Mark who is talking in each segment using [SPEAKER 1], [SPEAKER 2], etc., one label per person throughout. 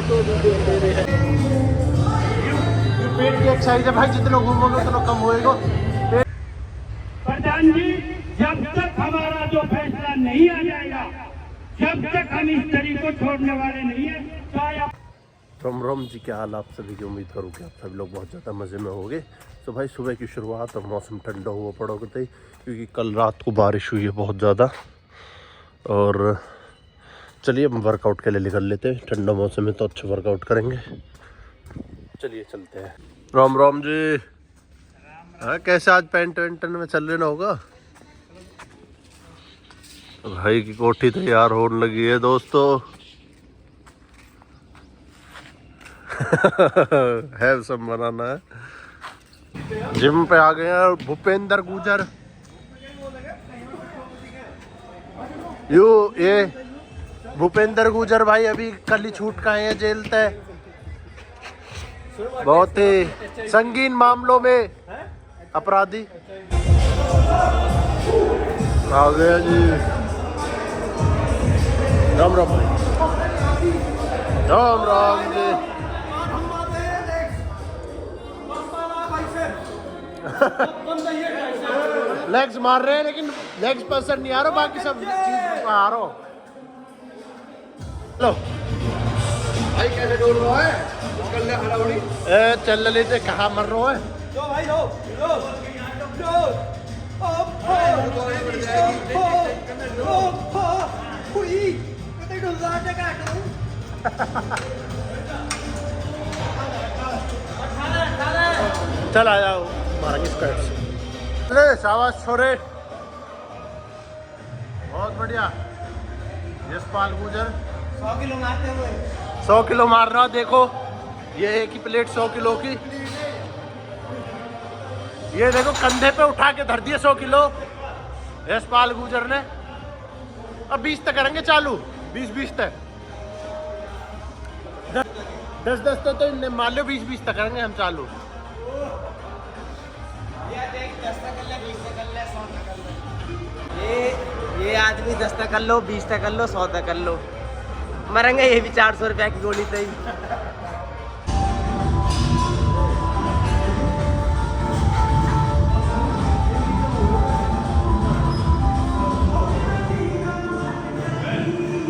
[SPEAKER 1] पेट की एक्सरसाइज है भाई, जितना घूमोगे उतना कम होएगा।
[SPEAKER 2] प्रधान जी, जब तक हमारा जो फैसला नहीं आ जाएगा, जब तक हम इस तरीके को छोड़ने वाले नहीं है। चाहे
[SPEAKER 1] राम राम जी, क्या हाल आप सभी की। उम्मीद करूँ कि आप सभी लोग बहुत ज़्यादा मज़े में होंगे। तो भाई सुबह की शुरुआत और मौसम ठंडा हुआ पड़ोगे थे, क्योंकि कल रात को बारिश हुई है बहुत ज़्यादा। और चलिए हम वर्कआउट के लिए निकल लेते हैं। ठंडा मौसम है तो अच्छा वर्कआउट करेंगे। चलिए चलते हैं। राम राम जी। हाँ, कैसे आज पैंट वेंटन में चल लेना होगा। भाई की कोठी तैयार होने लगी है दोस्तों। है सब बनाना है। जिम पे आ गए हैं भूपेंद्र गुजर। ये भूपेंद्र गुजर भाई अभी कल ही छूट का है जेल से। बहुत ही संगीन मामलों में अपराधी आ गया जी। राम राम भाई। राम राम जी। लेग्स मार रहे हैं लेकिन लेग्स पर असर नहीं आ रहा, बाकी सब चीज आ रहा। लो
[SPEAKER 3] भाई कैसे डोल रहा है?
[SPEAKER 1] चल लेते कहाँ मर रहा है।
[SPEAKER 3] दो भाई दो
[SPEAKER 1] चल आ जाओ मारेंगे स्क्वाट्स। अरे शाबाश छोरे, बहुत बढ़िया। यशपाल गुजर
[SPEAKER 3] 100 किलो मारते हुए
[SPEAKER 1] 100 किलो मार रहा। देखो ये एक ही प्लेट 100 किलो की। ये देखो कंधे पे उठा के धर दिए 100 किलो यशपाल गुजर ने। अब 20 तक करेंगे चालू, 20 तक। 10 तक तो मान लो, 20 तक करेंगे हम चालू।
[SPEAKER 3] ये आदमी 10 तक कर लो, 20 तक कर लो, 100 तक कर लो, मरेंगे ये भी 400 रुपया की गोली से ही।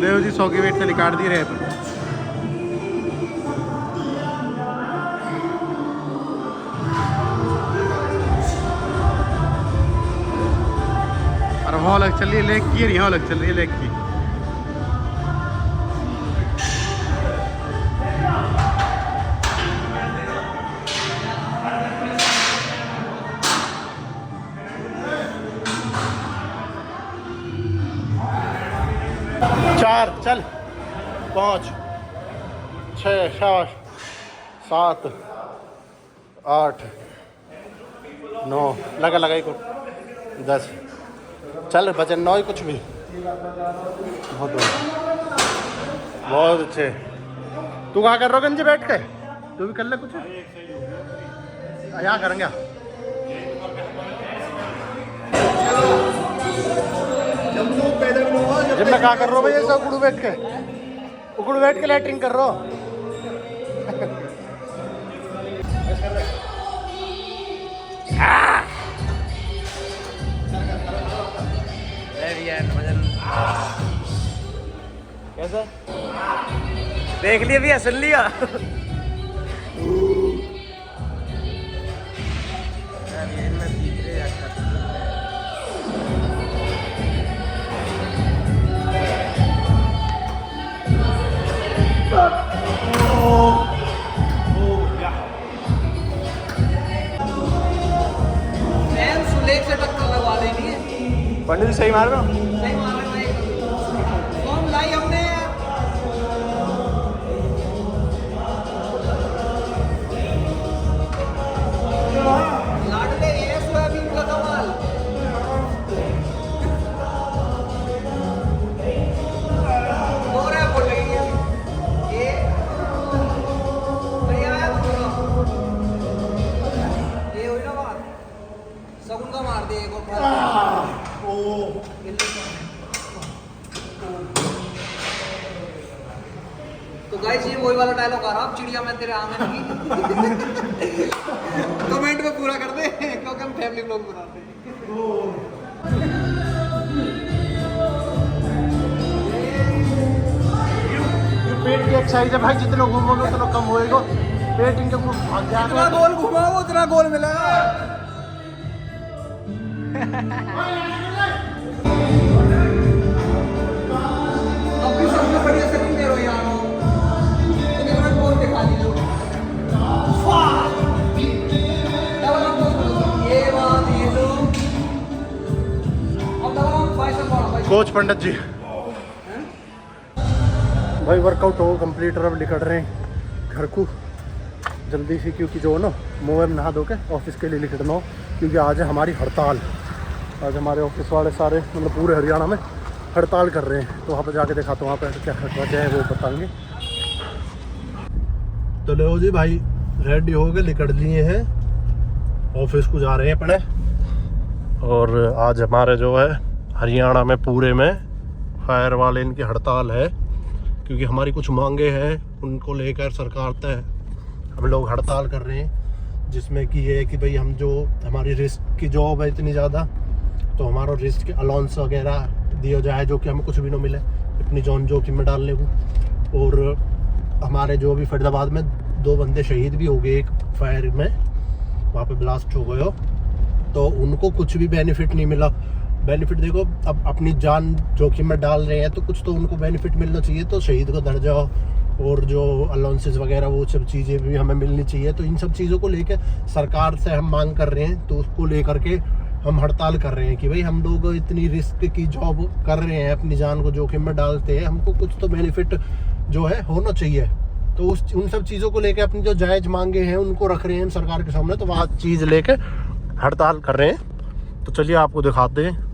[SPEAKER 1] ले जी 100 की वेट से काट दी रहे। और हॉल चल रही है लेग की, रही हॉल चल रही है लेग की। चार चल, 5 6 7 7 8 9 लगा लगाई को 10 चल बचन 9 कुछ भी। बहुत बहुत अच्छे। तू कहाँ कर रहा गंजे बैठ के? तू भी कर ले कुछ। यहाँ करेंगे जिम में कहाँ कर रहा हो भैया? सब उकड़ू बैठ के लैटरिंग कर रहा हो।
[SPEAKER 3] कैसा देख लिया भी, हंस लिया। सुलेख से टक्कर लगवा देनी है।
[SPEAKER 1] पंडित सही मार रहा हूँ।
[SPEAKER 3] सही मार रहे भाई। फॉर्म लाई हमने लाडले ये सोयाबीन का कमाल। दोहरा बोल लगेंगे ये बढ़िया है। ये हुई ना बात, सगुन का मार दे एक और। तो
[SPEAKER 4] तो गाइस ये वही वाला डायलॉग आ रहा अब चिड़िया मैं तेरे आंगन की कमेंट में पूरा कर दे क्योंकि हम फैमिली ब्लॉग बनाते हैं।
[SPEAKER 1] पेट की एक्सरसाइज है भाई, जितने घूमोगे उतना कम होएगा, पेट इनके मुंह भाग
[SPEAKER 4] जितना
[SPEAKER 1] जाएगा।
[SPEAKER 4] गोल घुमाओ उतना गोल मिलेगा। अपनी सबसे बढ़िया सेटिंग दे रहे हो यार, इन्हें गोल दिखा दीजिए। ये बात ये तो अब दबाओ बाइसेप बढ़ाओ।
[SPEAKER 1] कोच पंडित जी भाई वर्कआउट हो कंप्लीट, अब निकल रहे हैं घर को जल्दी से, क्योंकि जो है ना मुँह में नहा धो के ऑफिस के लिए निकलना हो, क्योंकि आज है हमारी हड़ताल। आज हमारे ऑफिस वाले सारे मतलब पूरे हरियाणा में हड़ताल कर रहे हैं, तो वहाँ पर जाके देखा तो वहाँ पर क्या वजह है वो बताएंगे। तो लो जी भाई रेडी हो गए, निकल लिए हैं, ऑफिस को जा रहे हैं अपने। और आज हमारे जो है हरियाणा में पूरे में फायर वाले इनकी हड़ताल है, क्योंकि हमारी कुछ मांगे हैं उनको लेकर सरकार तय हम लोग हड़ताल कर रहे हैं, जिसमें कि ये है कि भाई हम जो हमारी रिस्क की जॉब है इतनी ज़्यादा, तो हमारा रिस्क अलाउंस वगैरह दिया जाए, जो कि हमें कुछ भी ना मिले अपनी जान जोखिम में डालने को। और हमारे जो अभी फरीदाबाद में 2 बंदे शहीद भी हो गए एक फायर में, वहाँ पे ब्लास्ट हो गए हो, तो उनको कुछ भी बेनिफिट नहीं मिला। बेनिफिट देखो, अब अपनी जान जोखिम में डाल रहे हैं तो कुछ तो उनको बेनिफिट मिलना चाहिए, तो शहीद का दर्जा और जो अलाउंसेस वगैरह वो सब चीज़ें भी हमें मिलनी चाहिए। तो इन सब चीज़ों को लेकर सरकार से हम मांग कर रहे हैं, तो उसको लेकर के हम हड़ताल कर रहे हैं कि भाई हम लोग इतनी रिस्क की जॉब कर रहे हैं, अपनी जान को जोखिम में डालते हैं, हमको कुछ तो बेनिफिट जो है होना चाहिए। तो उन सब चीज़ों को लेकर अपनी जो जायज़ मांगे हैं उनको रख रहे हैं हम सरकार के सामने, तो वहाँ चीज़ लेके हड़ताल कर रहे हैं। तो चलिए आपको दिखाते हैं।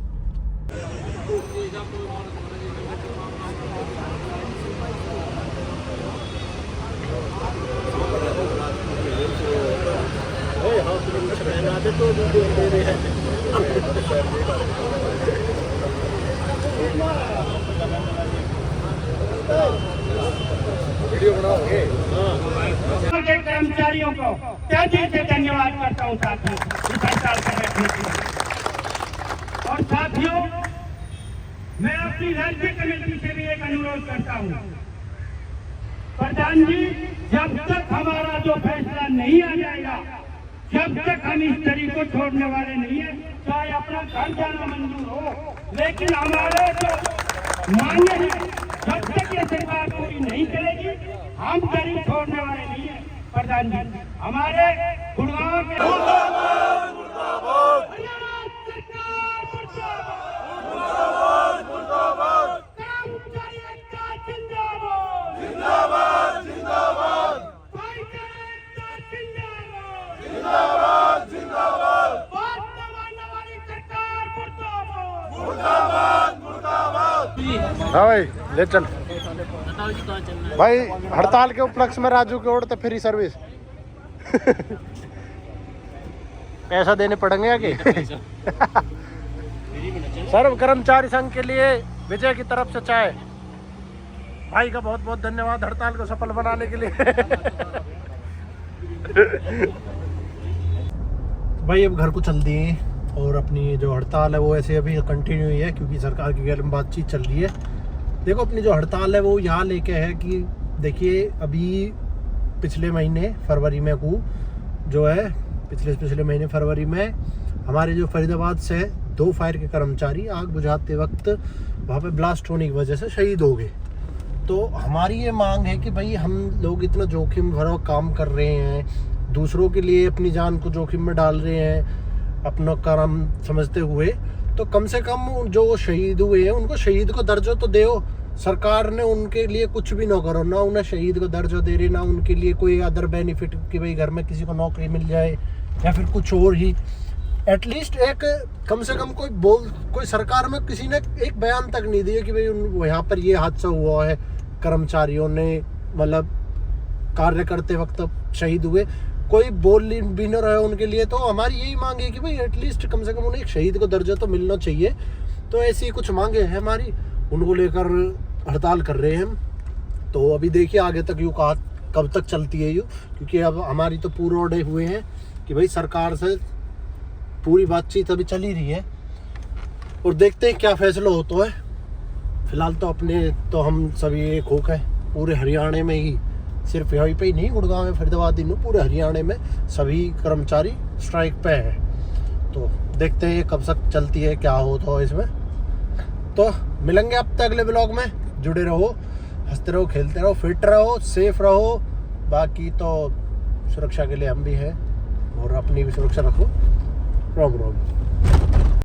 [SPEAKER 2] के कर्मचारियों को तहे दिल से धन्यवाद करता हूँ साथियों, इस हड़ताल पर बैठने के लिए। और साथियों, मैं अपनी राज्य कमेटी से भी एक अनुरोध करता हूँ, प्रधान जी, जब तक हमारा जो फैसला नहीं आ जाएगा, जब तक हम इस तरीके को छोड़ने वाले नहीं है, चाहे अपना घर जाना मंजूर हो, लेकिन हमारे जो मांगे हैं जब तक ये सरकार पूरी नहीं करेगी, हम तरीके छोड़ने वाले नहीं है। प्रधान जी, हमारे गुड़गांव के
[SPEAKER 1] हाँ भाई ले चल भाई, हड़ताल के उपलक्ष्य में राजू के ओर तो फ्री सर्विस पैसा देने पड़ेंगे आगे सर्व कर्मचारी संघ के लिए विजय की तरफ से चाय। भाई का बहुत बहुत धन्यवाद हड़ताल को सफल बनाने के लिए भाई अब घर को चल दिए, और अपनी जो हड़ताल है वो ऐसे अभी कंटिन्यू ही है, क्योंकि सरकार की गैर में बातचीत चल रही है। देखो अपनी जो हड़ताल है वो यहाँ लेके है कि देखिए अभी पिछले महीने फरवरी में को जो है पिछले महीने फरवरी में हमारे जो फरीदाबाद से 2 फायर के कर्मचारी आग बुझाते वक्त वहाँ पे ब्लास्ट होने की वजह से शहीद हो गए। तो हमारी ये मांग है कि भाई हम लोग इतना जोखिम भरा काम कर रहे हैं, दूसरों के लिए अपनी जान को जोखिम में डाल रहे हैं अपना काम समझते हुए, तो कम से कम जो शहीद हुए हैं उनको शहीद को दर्जा तो दो। सरकार ने उनके लिए कुछ भी ना करो, ना उन्हें शहीद को दर्जा दे रही, ना उनके लिए कोई अदर बेनिफिट कि भाई घर में किसी को नौकरी मिल जाए या फिर कुछ और ही। एटलीस्ट एक कम से कम कोई सरकार में किसी ने एक बयान तक नहीं दिया कि भाई यहाँ पर ये हादसा हुआ है, कर्मचारियों ने मतलब कार्य करते वक्त शहीद हुए, कोई बोल भी न रहे उनके लिए। तो हमारी यही मांग है कि भाई एटलीस्ट कम से कम उन्हें एक शहीद को दर्जा तो मिलना चाहिए। तो ऐसी कुछ मांगे हैं हमारी, उनको लेकर हड़ताल कर रहे हैं हम। तो अभी देखिए आगे तक यूँ कब तक चलती है यूँ, क्योंकि अब हमारी तो पूरे ऑर्डर हुए हैं कि भाई सरकार से पूरी बातचीत अभी चल ही रही है और देखते हैं क्या फैसला होता है। फिलहाल तो अपने तो हम सभी एक होक है पूरे हरियाणा में ही, सिर्फ यहीं पे ही नहीं, गुड़गांव में, फरीदाबाद, में पूरे हरियाणा में सभी कर्मचारी स्ट्राइक पे हैं। तो देखते हैं कब तक चलती है, क्या होता है इसमें। तो मिलेंगे अब तक अगले ब्लॉग में, जुड़े रहो, हंसते रहो, खेलते रहो, फिट रहो, सेफ रहो। बाकी तो सुरक्षा के लिए हम भी हैं और अपनी भी सुरक्षा रखो। रोम रोम।